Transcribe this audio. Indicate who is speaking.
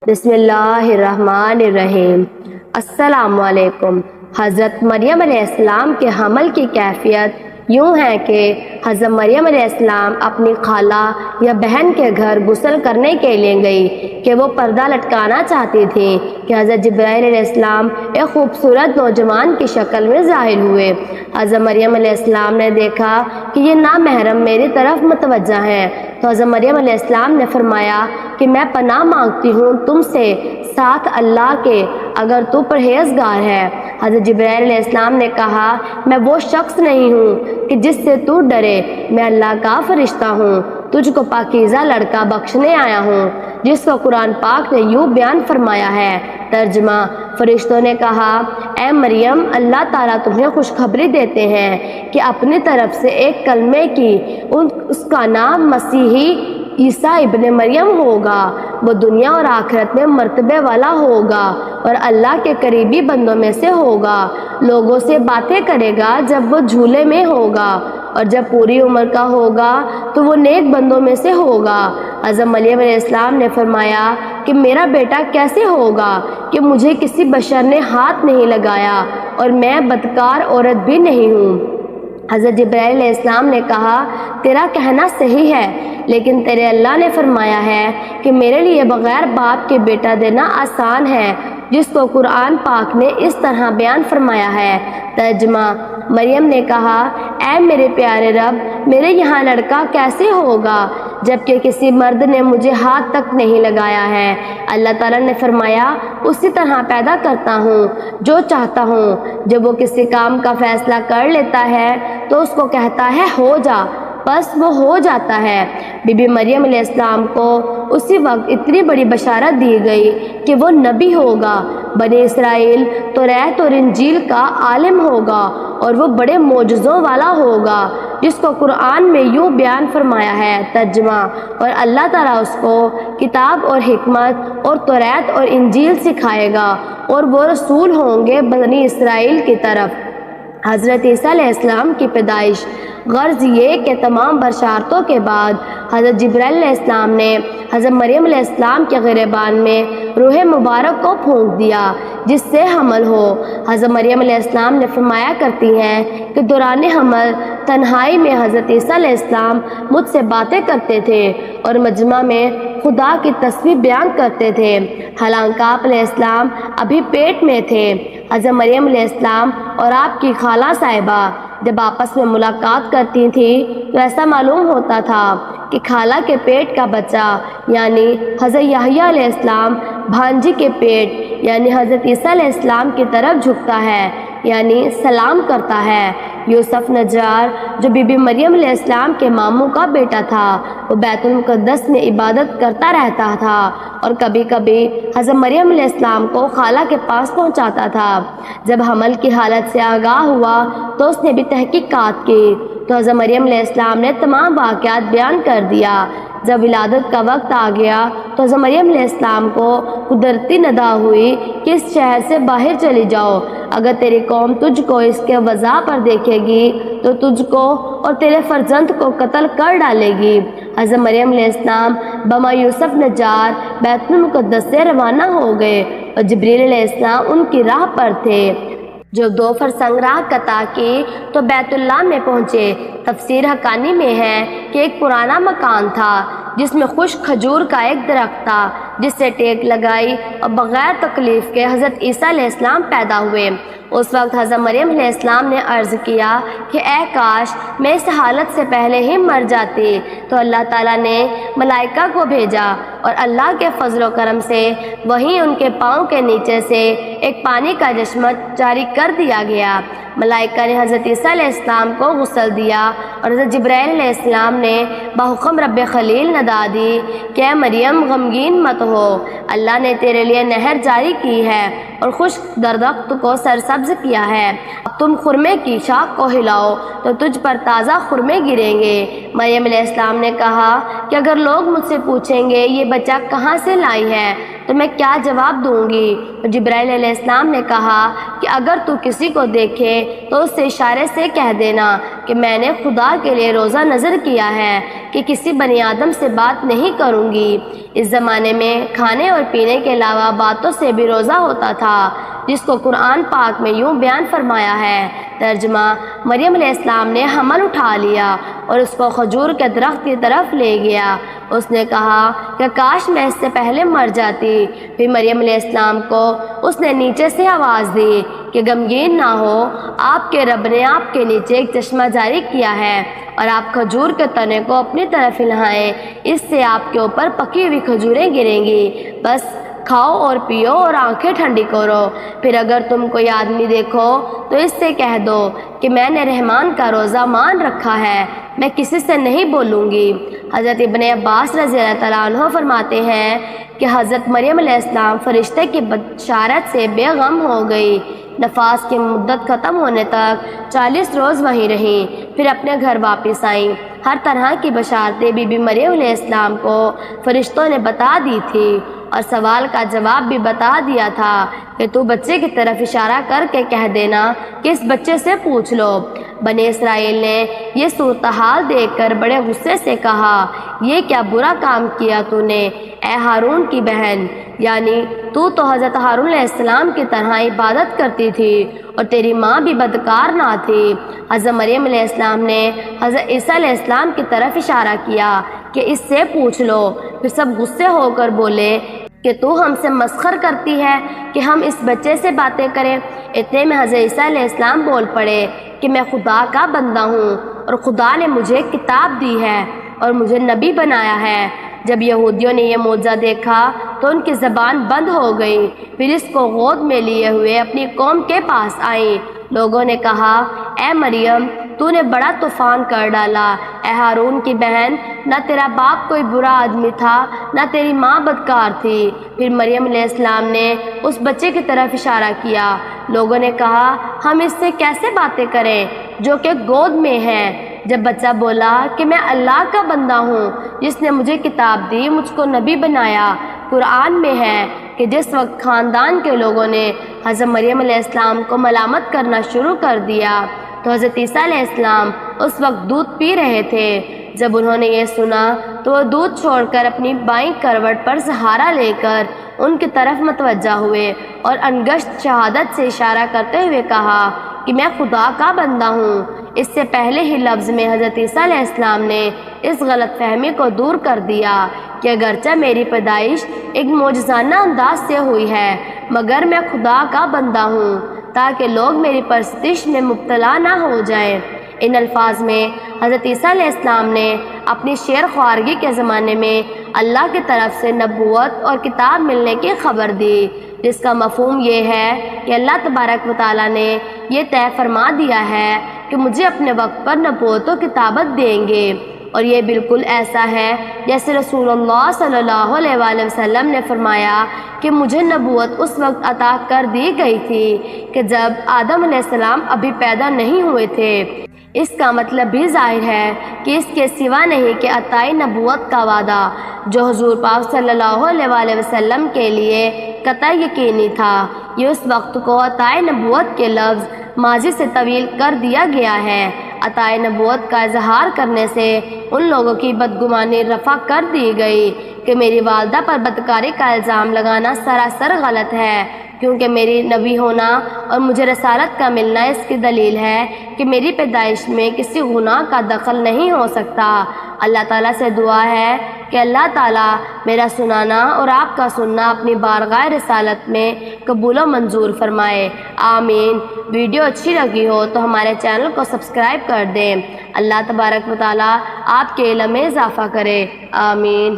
Speaker 1: بسم اللہ الرحمن الرحیم۔ السلام علیکم۔ حضرت مریم علیہ السلام کے حمل کی کیفیت یوں ہے کہ حضرت مریم علیہ السلام اپنی خالہ یا بہن کے گھر غسل کرنے کے لیے گئی کہ وہ پردہ لٹکانا چاہتی تھی کہ حضرت جبرائیل علیہ السلام ایک خوبصورت نوجوان کی شکل میں ظاہر ہوئے۔ حضرت مریم علیہ السلام نے دیکھا کہ یہ نامحرم میری طرف متوجہ ہے، تو حضرت مریم علیہ السلام نے فرمایا کہ میں پناہ مانگتی ہوں تم سے ساتھ اللہ کے، اگر تو پرہیزگار ہے۔ حضرت جبرائیل علیہ السلام نے کہا میں وہ شخص نہیں ہوں کہ جس سے تو ڈرے، میں اللہ کا فرشتہ ہوں، تجھ کو پاکیزہ لڑکا بخشنے آیا ہوں، جس کو قرآن پاک نے یوں بیان فرمایا ہے۔ ترجمہ: فرشتوں نے کہا اے مریم، اللہ تعالیٰ تمہیں خوشخبری دیتے ہیں کہ اپنی طرف سے ایک کلمے کی، اس کا نام مسیحی عیسیٰ ابن مریم ہوگا، وہ دنیا اور آخرت میں مرتبے والا ہوگا اور اللہ کے قریبی بندوں میں سے ہوگا، لوگوں سے باتیں کرے گا جب وہ جھولے میں ہوگا، اور جب پوری عمر کا ہوگا تو وہ نیک بندوں میں سے ہوگا۔ حضرت مریم علیہ السلام نے فرمایا کہ میرا بیٹا کیسے ہوگا کہ مجھے کسی بشر نے ہاتھ نہیں لگایا اور میں بدکار عورت بھی نہیں ہوں۔ حضرت جبرائیل علیہ السلام نے کہا تیرا کہنا صحیح ہے، لیکن تیرے اللہ نے فرمایا ہے کہ میرے لیے بغیر باپ کے بیٹا دینا آسان ہے، جس کو قرآن پاک نے اس طرح بیان فرمایا ہے۔ ترجمہ: مریم نے کہا اے میرے پیارے رب، میرے یہاں لڑکا کیسے ہوگا جبکہ کسی مرد نے مجھے ہاتھ تک نہیں لگایا ہے؟ اللہ تعالیٰ نے فرمایا اسی طرح پیدا کرتا ہوں جو چاہتا ہوں، جب وہ کسی کام کا فیصلہ کر لیتا ہے تو اس کو کہتا ہے ہو جا، بس وہ ہو جاتا ہے۔ بی بی مریم علیہ السلام کو اسی وقت اتنی بڑی بشارت دی گئی کہ وہ نبی ہوگا، بنی اسرائیل توریت اور انجیل کا عالم ہوگا اور وہ بڑے معجزوں والا ہوگا، جس کو قرآن میں یوں بیان فرمایا ہے۔ ترجمہ: اور اللہ تعالیٰ اس کو کتاب اور حکمت اور توریت اور انجیل سکھائے گا اور وہ رسول ہوں گے بنی اسرائیل کی طرف۔ حضرت عیسیٰ علیہ السلام کی پیدائش۔ غرض یہ کہ تمام بشارتوں کے بعد حضرت جبرائیل علیہ السلام نے حضرت مریم علیہ السلام کے گریبان میں روح مبارک کو پھونک دیا جس سے حمل ہو۔ حضرت مریم علیہ السلام نے فرمایا کرتی ہیں کہ دوران حمل تنہائی میں حضرت عیسیٰ علیہ السلام مجھ سے باتیں کرتے تھے اور مجمع میں خدا کی تصویر بیان کرتے تھے، حالانکہ آپ علیہ السلام ابھی پیٹ میں تھے۔ حضرت مریم علیہ السلام اور آپ کی خالہ صاحبہ جب آپس میں ملاقات کرتی تھی تو ایسا معلوم ہوتا تھا کہ خالہ کے پیٹ کا بچہ یعنی حضرت یحییٰ علیہ السلام بھانجی کے پیٹ یعنی حضرت عیسیٰ علیہ السلام کی طرف جھکتا ہے، یعنی سلام کرتا ہے۔ یوسف نجار جو بی بی مریم علیہ السلام کے ماموں کا بیٹا تھا، وہ بیت المقدس میں عبادت کرتا رہتا تھا اور کبھی کبھی حضرت مریم علیہ السلام کو خالہ کے پاس پہنچاتا تھا۔ جب حمل کی حالت سے آگاہ ہوا تو اس نے بھی تحقیقات کی تو حضرت مریم علیہ السلام نے تمام واقعات بیان کر دیا۔ جب ولادت کا وقت آ گیا تو حضرت مریم علیہ السلام کو قدرتی ندا ہوئی کہ اس شہر سے باہر چلی جاؤ، اگر تیری قوم تجھ کو اس کے وضع پر دیکھے گی تو تجھ کو اور تیرے فرزند کو قتل کر ڈالے گی۔ حضرت مریم علیہ السلام بما یوسف نجار بیت المقدس سے روانہ ہو گئے اور جبریل علیہ السلام ان کی راہ پر تھے۔ جب 2 فرسنگ راہ قطع کی تو بیت اللہ میں پہنچے۔ تفسیر حقانی میں ہے کہ ایک پرانا مکان تھا جس میں خشک کھجور کا ایک درخت تھا جس سے ٹیک لگائی اور بغیر تکلیف کے حضرت عیسیٰ علیہ السلام پیدا ہوئے۔ اس وقت حضرت مریم علیہ السلام نے عرض کیا کہ اے کاش میں اس حالت سے پہلے ہی مر جاتی، تو اللہ تعالیٰ نے ملائکہ کو بھیجا اور اللہ کے فضل و کرم سے وہیں ان کے پاؤں کے نیچے سے ایک پانی کا چشمہ جاری کر دیا گیا۔ ملائکہ نے حضرت عیسیٰ علیہ السلام کو غسل دیا اور حضرت جبرائیل علیہ السلام نے بحکم رب خلیل ندا دی کہ اے مریم غمگین مت ہو، اللہ نے تیرے لیے نہر جاری کی ہے اور خشک درخت کو سرسبز کیا ہے، اب تم خرمے کی شاخ کو ہلاؤ تو تجھ پر تازہ خرمے گریں گے۔ مریم علیہ السلام نے کہا کہ اگر لوگ مجھ سے پوچھیں گے یہ بچہ کہاں سے لائی ہے تو میں کیا جواب دوں گی؟ جبرائیل علیہ السلام نے کہا کہ اگر تو کسی کو دیکھے تو اس سے اشارے سے کہہ دینا کہ میں نے خدا کے لیے روزہ نظر کیا ہے کہ کسی بنی آدم سے بات نہیں کروں گی۔ اس زمانے میں کھانے اور پینے کے علاوہ باتوں سے بھی روزہ ہوتا تھا، جس کو قرآن پاک میں یوں بیان فرمایا ہے۔ ترجمہ: مریم علیہ السلام نے حمل اٹھا لیا اور اس کو کھجور کے درخت کی طرف لے گیا۔ اس نے کہا کہ کاش میں اس سے پہلے مر جاتی۔ پھر مریم علیہ السلام کو اس نے نیچے سے آواز دی کہ غمگین نہ ہو، آپ کے رب نے آپ کے نیچے ایک چشمہ جاری کیا ہے اور آپ کھجور کے تنے کو اپنی طرف ہلائیں، اس سے آپ کے اوپر پکی ہوئی کھجوریں گریں گی، بس کھاؤ اور پیو اور آنکھیں ٹھنڈی کرو۔ پھر اگر تم کوئی آدمی دیکھو تو اس سے کہہ دو کہ میں نے رحمان کا روزہ مان رکھا ہے، میں کسی سے نہیں بولوں گی۔ حضرت ابن عباس رضی اللہ تعالیٰ عنہ فرماتے ہیں کہ حضرت مریم علیہ السلام فرشتے کی بشارت سے بے غم ہو گئی۔ نفاس کی مدت ختم ہونے تک 40 روز وہیں رہیں، پھر اپنے گھر واپس آئیں۔ ہر طرح کی بشارتیں بی بی مریم علیہ السلام کو فرشتوں نے بتا دی تھی اور سوال کا جواب بھی بتا دیا تھا کہ تو بچے کی طرف اشارہ کر کے کہہ دینا کہ اس بچے سے پوچھ لو۔ بنی اسرائیل نے یہ صورتحال دیکھ کر بڑے غصے سے کہا، یہ کیا برا کام کیا تو نے، اے ہارون کی بہن، یعنی تو حضرت ہارون علیہ السلام کی طرح عبادت کرتی تھی اور تیری ماں بھی بدکار نہ تھی۔ حضرت مریم علیہ السلام نے حضرت عیسیٰ علیہ السلام کی طرف اشارہ کیا کہ اس سے پوچھ لو۔ پھر سب غصے ہو کر بولے کہ تو ہم سے مسخر کرتی ہے کہ ہم اس بچے سے باتیں کریں۔ اتنے میں حضرت عیسیٰ علیہ السلام بول پڑے کہ میں خدا کا بندہ ہوں اور خدا نے مجھے کتاب دی ہے اور مجھے نبی بنایا ہے۔ جب یہودیوں نے یہ معجزہ دیکھا تو ان کی زبان بند ہو گئی، پھر اس کو گود میں لیے ہوئے اپنی قوم کے پاس آئیں۔ لوگوں نے کہا، اے مریم، تو نے بڑا طوفان کر ڈالا۔ اے ہارون کی بہن، نہ تیرا باپ کوئی برا آدمی تھا نہ تیری ماں بدکار تھی۔ پھر مریم علیہ السلام نے اس بچے کی طرف اشارہ کیا۔ لوگوں نے کہا، ہم اس سے کیسے باتیں کریں جو کہ گود میں ہے؟ جب بچہ بولا کہ میں اللہ کا بندہ ہوں جس نے مجھے کتاب دی، مجھ کو نبی بنایا۔ قرآن میں ہے کہ جس وقت خاندان کے لوگوں نے حضرت مریم علیہ السلام کو ملامت کرنا شروع کر دیا تو حضرت عیسیٰ علیہ السلام اس وقت دودھ پی رہے تھے۔ جب انہوں نے یہ سنا تو وہ دودھ چھوڑ کر اپنی بائیں کروٹ پر سہارا لے کر ان کی طرف متوجہ ہوئے اور انگشت شہادت سے اشارہ کرتے ہوئے کہا کہ میں خدا کا بندہ ہوں۔ اس سے پہلے ہی لفظ میں حضرت عیسیٰ علیہ السلام نے اس غلط فہمی کو دور کر دیا کہ اگرچہ میری پیدائش ایک معجزانہ انداز سے ہوئی ہے، مگر میں خدا کا بندہ ہوں تاکہ لوگ میری پرستش میں مبتلا نہ ہو جائیں۔ ان الفاظ میں حضرت عیسیٰ علیہ السلام نے اپنی شیر خوارگی کے زمانے میں اللہ کی طرف سے نبوت اور کتاب ملنے کی خبر دی، جس کا مفہوم یہ ہے کہ اللہ تبارک و تعالیٰ نے یہ طے فرما دیا ہے کہ مجھے اپنے وقت پر نبوت و کتابت دیں گے، اور یہ بالکل ایسا ہے جیسے رسول اللہ صلی اللہ علیہ وآلہ وسلم نے فرمایا کہ مجھے نبوت اس وقت عطا کر دی گئی تھی کہ جب آدم علیہ السلام ابھی پیدا نہیں ہوئے تھے۔ اس کا مطلب بھی ظاہر ہے کہ اس کے سوا نہیں کہ عطائے نبوت کا وعدہ جو حضور پاک صلی اللہ علیہ وآلہ وسلم کے لیے قطعی یقینی تھا، یہ اس وقت کو عطائے نبوت کے لفظ ماضی سے طویل کر دیا گیا ہے۔ عطائے نبوت کا اظہار کرنے سے ان لوگوں کی بدگمانی رفع کر دی گئی کہ میری والدہ پر بدکاری کا الزام لگانا سراسر غلط ہے، کیونکہ میری نبی ہونا اور مجھے رسالت کا ملنا اس کی دلیل ہے کہ میری پیدائش میں کسی گناہ کا دخل نہیں ہو سکتا۔ اللہ تعالیٰ سے دعا ہے کہ اللہ تعالیٰ میرا سنانا اور آپ کا سننا اپنی بارگاہ رسالت میں قبول و منظور فرمائے، آمین۔ ویڈیو اچھی لگی ہو تو ہمارے چینل کو سبسکرائب کر دیں۔ اللہ تبارک و تعالیٰ آپ کے علم میں اضافہ کرے، آمین۔